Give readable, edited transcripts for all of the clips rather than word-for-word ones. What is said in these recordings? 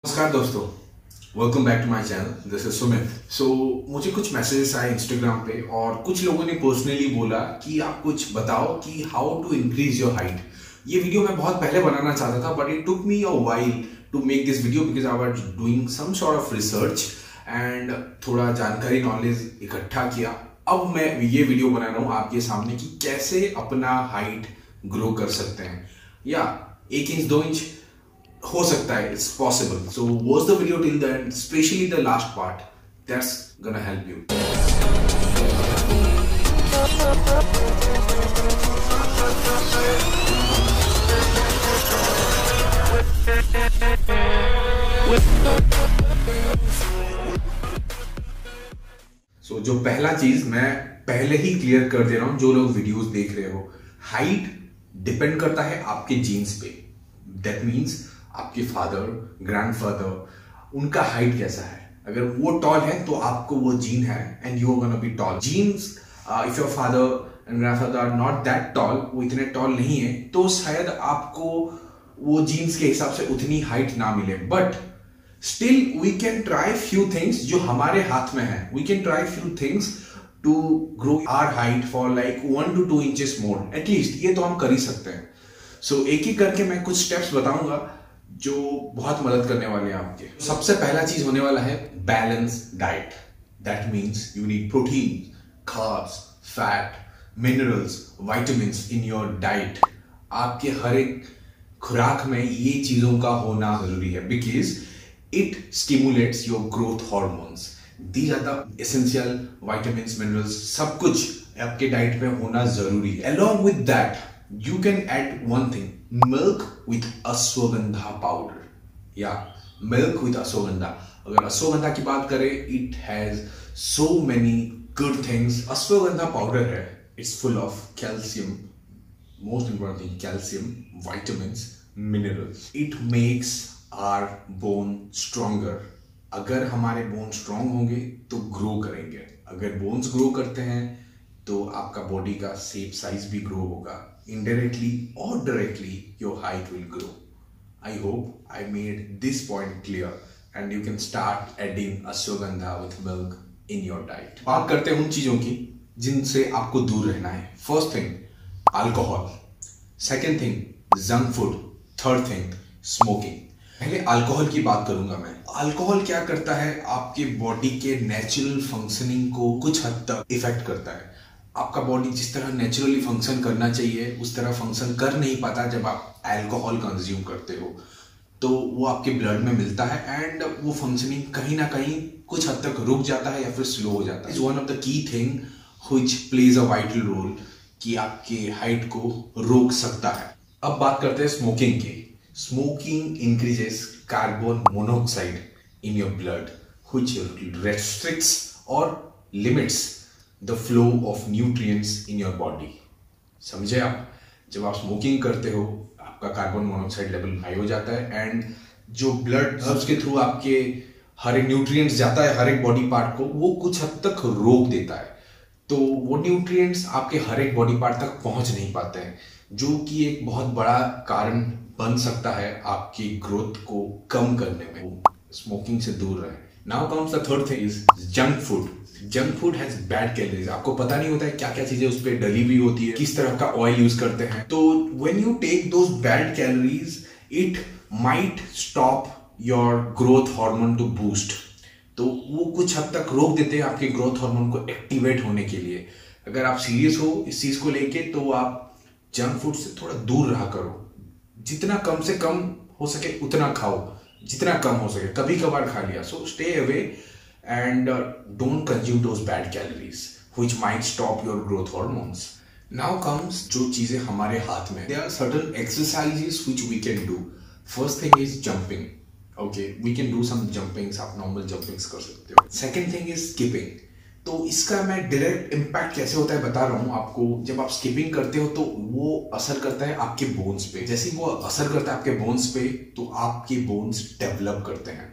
नमस्कार दोस्तों, welcome back to my channel. This is Sumit. मुझे कुछ मैसेजेस आए इंस्टाग्राम पे और कुछ लोगों ने पर्सनली बोला कि आप कुछ बताओ कि how to increase your height. ये वीडियो मैं बहुत पहले बनाना चाहता था, but it took me a while to make this video because I was doing some sort of research and थोड़ा जानकारी नॉलेज इकट्ठा किया। अब मैं ये वीडियो बना रहा हूँ आपके सामने कि कैसे अपना हाइट ग्रो कर सकते हैं, या 1 इंच 2 इंच हो सकता है, it's possible. So watch the video till the end, specially the last part, that's gonna help you. जो पहला चीज मैं पहले ही क्लियर कर दे रहा हूं, जो लोग वीडियोस देख रहे हो, हाइट डिपेंड करता है आपके जीन्स पे। दैट मीन्स आपके फादर, ग्रैंडफादर, उनका हाइट कैसा है। अगर वो टॉल है तो आपको वो जीन है and you are gonna be tall. Genes, if your father and grandfather are not that tall, वो इतने टॉल नहीं है, तो शायद आपको वो जीन्स के हिसाब से उतनी हाइट ना मिले। But still we can try few things जो हमारे हाथ में है। We can try few things to grow our height for like 1 to 2 inches more at least. ये तो हम कर ही सकते हैं। एक एक करके मैं कुछ स्टेप्स बताऊंगा जो बहुत मदद करने वाले हैं आपके। सबसे पहला चीज होने वाला है balance diet. That means you need protein, carbs, fat, minerals, vitamins in your diet. आपके हर एक खुराक में ये चीजों का होना जरूरी है because it stimulates your growth hormones. These are the essential vitamins, minerals, सब कुछ आपके डाइट में होना जरूरी है। Along with that you can add one thing, milk with ashwagandha powder, या milk with ashwagandha। अगर अश्वगंधा की बात करें, it has so many good things। Ashwagandha powder है, it's full of calcium, most important thing, calcium, vitamins, minerals। it makes our bone stronger। अगर हमारे bone strong होंगे तो ग्रो करेंगे। अगर बोन्स ग्रो करते हैं तो आपका बॉडी का शेप साइज भी ग्रो होगा। Indirectly or directly your height will grow। I hope I made this point clear and you can start adding ashwagandha with milk in your diet। बात करते हैं उन चीजों की जिनसे आपको दूर रहना है। First thing alcohol, second thing junk food, third thing smoking. पहले अल्कोहल की बात करूंगा मैं। अल्कोहल क्या करता है, आपके बॉडी के नेचुरल फंक्शनिंग को कुछ हद तक इफेक्ट करता है। आपका बॉडी जिस तरह नेचुरली फंक्शन करना चाहिए उस तरह फंक्शन कर नहीं पाता जब आप अल्कोहल कंज्यूम करते हो। तो वो आपके ब्लड में मिलता है एंड वो फंक्शनिंग कहीं ना कहीं कुछ हद तक रुक जाता है या फिर स्लो हो जाता है। Is one of the key thing which plays a vital role कि आपके हाइट को रोक सकता है। अब बात करते हैं स्मोकिंग की। Smoking increases carbon monoxide in your blood which restricts और limits the flow of nutrients in your body। समझे आप? जब आप स्मोकिंग करते हो आपका कार्बन मोनोऑक्साइड लेवल हाई हो जाता है एंड जो ब्लड नर्व्स के थ्रू आपके हर एक न्यूट्रिएंट्स जाता है हर एक बॉडी पार्ट को, वो कुछ हद तक रोक देता है। तो वो न्यूट्रिएंट्स आपके हर एक बॉडी पार्ट तक पहुंच नहीं पाते हैं, जो कि एक बहुत बड़ा कारण बन सकता है आपकी ग्रोथ को कम करने में। स्मोकिंग से दूर रहें। Now comes the third thing is junk food. Junk food has bad calories. आपको पता नहीं होता है क्या क्या चीजें उस पर डली हुई होती है, किस तरह का ऑयल यूज करते हैं। तो when you take those bad calories it might stop your growth hormone to boost. तो वो कुछ हद तक रोक देते हैं आपके ग्रोथ हार्मोन को एक्टिवेट होने के लिए। अगर आप सीरियस हो इस चीज को लेके तो आप जंक फूड से थोड़ा दूर रहा करो। जितना कम से कम हो सके उतना खाओ, जितना कम हो सके। कभी कभार खा लिया, so stay away and don't consume those bad calories which might stop your growth hormones। Now comes जो चीजें हमारे हाथ में। There are certain exercises which we can do। First thing is jumping। Okay, we can do some jumpings। आप normal jumpings कर सकते हो। Second thing is skipping। तो इसका मैं डायरेक्ट इम्पैक्ट कैसे होता है बता रहा हूँ आपको। जब आप स्किपिंग करते हो तो वो असर करता है आपके बोन्स पे। जैसे ही वो असर करता है आपके बोन्स पे तो आपके बोन्स डेवलप करते हैं।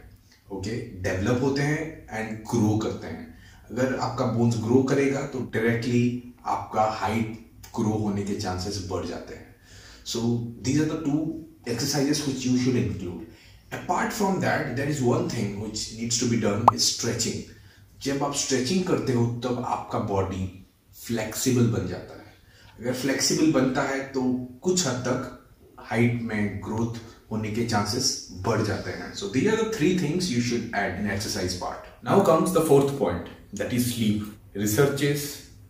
ओके, डेवलप होते हैं एंड ग्रो करते हैं। अगर आपका बोन्स ग्रो करेगा तो डायरेक्टली आपका हाइट ग्रो होने के चांसेस बढ़ जाते हैं। So these are the 2 exercises which you should include। Apart from that there is one thing which needs to be done is stretching. जब आप स्ट्रेचिंग करते हो तब आपका बॉडी फ्लेक्सिबल बन जाता है। अगर फ्लेक्सिबल बनता है तो कुछ हद तक हाइट में ग्रोथ होने के चांसेस बढ़ जाते हैं। So these are the 3 things you should add in exercise part. Now comes the 4th point, that is sleep. Researches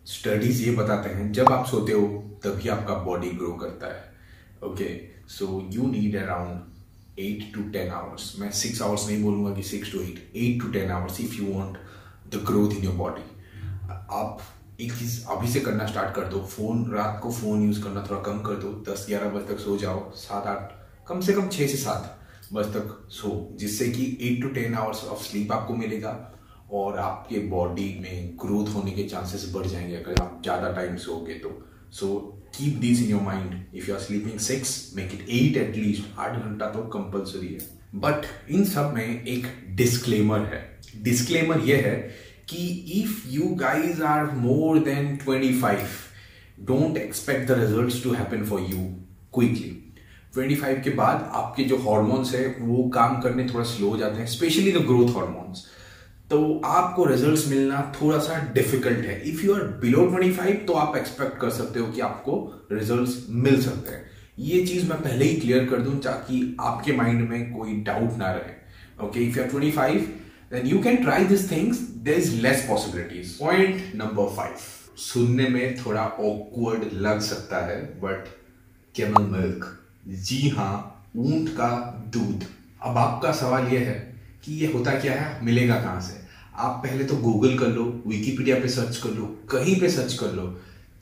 studies ये बताते हैं जब आप सोते हो तभी आपका बॉडी ग्रो करता है। Okay, so you need around 8 to 10 hours. मैं 6 आवर्स नहीं बोलूंगा कि 6 to 8 to 10 hours if you want the growth in your body. आप एक चीज अभी से करना स्टार्ट कर दो, रात को फोन यूज करना थोड़ा कम कर दो। 10-11 बजे तक सो जाओ, 7-8 कम से कम 6 से 7 बजे तक सो, जिससे कि 8 to 10 आवर्स ऑफ स्लीप आपको मिलेगा और आपके बॉडी में ग्रोथ होने के चांसेस बढ़ जाएंगे अगर आप ज्यादा टाइम सोओगे तो। So keep this in your mind. If you are sleeping 6, make it 8 at least. 8 घंटा तो कंपल्सरी है। बट इन सब में एक डिस्क्लेमर है। डिस्क्लेमर ये है कि if you guys are more than 25, don't expect the results to happen for you quickly. 25 के बाद आपके जो हॉर्मोन्स है वो काम करने थोड़ा स्लो हो जाते हैं, स्पेशली द ग्रोथ हॉर्मोन्स। तो आपको रिजल्ट्स मिलना थोड़ा सा डिफिकल्ट है। इफ यू आर बिलो 25 तो आप एक्सपेक्ट कर सकते हो कि आपको रिजल्ट्स मिल सकते हैं। ये चीज मैं पहले ही क्लियर कर दूं ताकि आपके माइंड में कोई डाउट ना रहे। Okay, if you are 25 then you can try these things, there is less possibilities. Point number 5, सुनने में थोड़ा awkward लग सकता है बट कैमल मिल्क, जी हाँ, ऊंट का दूध। अब आपका सवाल यह है कि ये होता क्या है, मिलेगा कहाँ से? आप पहले तो गूगल कर लो, विकिपीडिया पे सर्च कर लो, कहीं पे सर्च कर लो।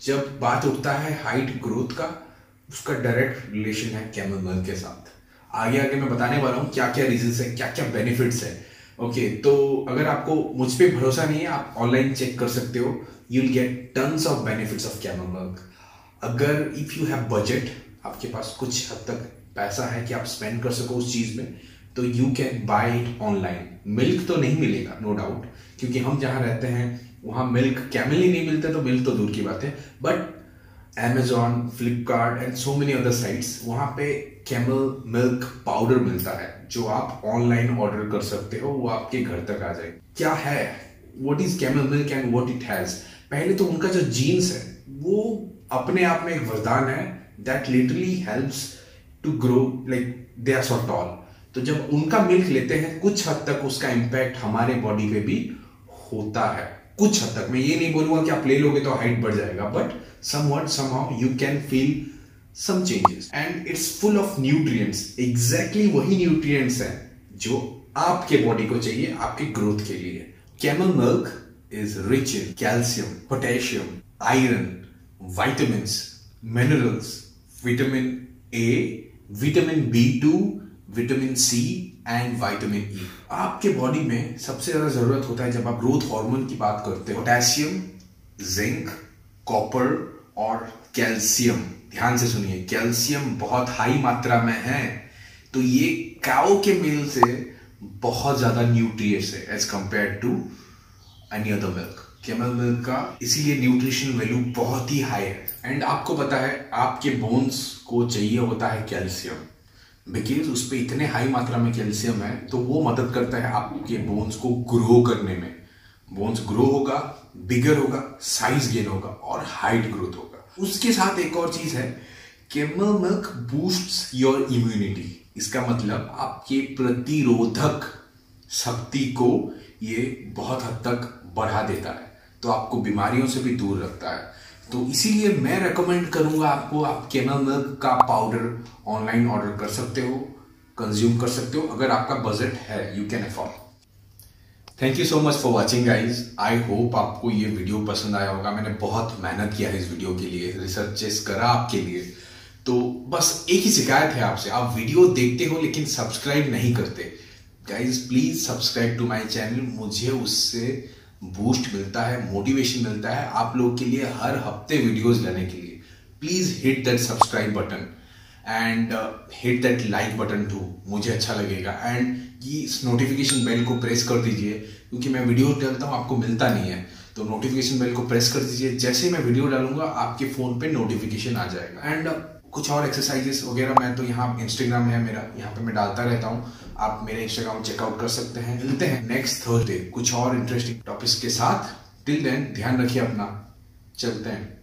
जब बात उठता है हाइट ग्रोथ का, उसका डायरेक्ट रिलेशन है कैमल मिल्क के साथ। आगे आगे मैं बताने वाला हूँ क्या क्या रीजंस है, क्या क्या बेनिफिट्स है। ओके, तो अगर आपको मुझ पे भरोसा नहीं है, आप ऑनलाइन चेक कर सकते हो। You will get tons of benefits of camel milk. अगर इफ यू हैव बजट, आपके पास कुछ हद तक पैसा है कि आप स्पेंड कर सको उस चीज में, तो you can buy it online. Milk तो नहीं मिलेगा नो डाउट, क्योंकि हम जहां रहते हैं वहां मिल्क कैमल ही नहीं मिलते, तो मिल्क तो दूर की बात है। But Amazon, Flipkart and so many other sites, वहां पे कैमल मिल्क पाउडर मिलता है जो आप ऑनलाइन ऑर्डर कर सकते हो, वो आपके घर तक आ जाए। क्या है, what is camel milk and what it has? पहले तो उनका जो जीन्स है वो अपने आप में एक वरदान है, that literally helps to grow, like they are so tall. तो जब उनका मिल्क लेते हैं कुछ हद तक उसका इम्पैक्ट हमारे बॉडी पे भी होता है, कुछ हद तक। मैं ये नहीं बोलूंगा कि आप ले लोगे तो हाइट बढ़ जाएगा, but somewhat somehow you can feel some changes and it's full of nutrients. Exactly वही nutrients हैं जो आपके बॉडी को चाहिए आपके ग्रोथ के लिए। Camel milk is rich in calcium, potassium, iron, vitamins, minerals, vitamin A, vitamin B2, vitamin C and vitamin E। आपके बॉडी में सबसे ज्यादा जरूरत होता है जब आप ग्रोथ हार्मोन की बात करते हो, पोटेशियम, जिंक, कॉपर और कैल्शियम। ध्यान से सुनिए, कैल्शियम बहुत हाई मात्रा में है, तो ये काऊ के मिल्क से बहुत ज्यादा न्यूट्रिएंट्स है as compare to any other milk. Camel milk का इसीलिए न्यूट्रिशन वैल्यू बहुत ही हाई है। एंड आपको पता है आपके बोन्स को चाहिए होता है कैल्शियम, बिकॉज उस पर इतने हाई मात्रा में कैल्शियम है, तो वो मदद करता है आपके बोन्स को ग्रो करने में। बोन्स ग्रो होगा, बिगर होगा, साइज गेन होगा और हाइट ग्रोथ होगा। उसके साथ एक और चीज है, camel milk boosts your immunity. इसका मतलब आपके प्रतिरोधक शक्ति को ये बहुत हद तक बढ़ा देता है, तो आपको बीमारियों से भी दूर रखता है। तो इसीलिए मैं रेकमेंड करूंगा आपको, आप कैमल मिल्क का पाउडर ऑनलाइन ऑर्डर कर सकते हो, कंज्यूम कर सकते हो, अगर आपका बजट है, you can afford. Thank you so much for watching guys. I hope आपको ये वीडियो पसंद आया होगा। मैंने बहुत मेहनत किया है इस वीडियो के लिए, रिसर्चेस करा आपके लिए। तो बस एक ही शिकायत है आपसे, आप वीडियो देखते हो लेकिन सब्सक्राइब नहीं करते। Guys please subscribe to my channel, मुझे उससे बूस्ट मिलता है, मोटिवेशन मिलता है आप लोग के लिए हर हफ्ते वीडियोस लाने के लिए। Please hit that subscribe button and hit that like button too, मुझे अच्छा लगेगा। एंड इस नोटिफिकेशन बेल को प्रेस कर दीजिए, क्योंकि मैं वीडियो डालता हूँ आपको मिलता नहीं है, तो नोटिफिकेशन बेल को प्रेस कर दीजिए। जैसे मैं वीडियो डालूंगा आपके फोन पे नोटिफिकेशन आ जाएगा। एंड कुछ और एक्सरसाइजेस वगैरह मैं तो यहाँ इंस्टाग्राम है मेरा, यहाँ पे मैं डालता रहता हूँ, आप मेरे इंस्टाग्राम चेकआउट कर सकते हैं। मिलते हैं नेक्स्ट थर्सडे कुछ और इंटरेस्टिंग टॉपिक्स के साथ। टिल देन ध्यान रखिए अपना, चलते हैं।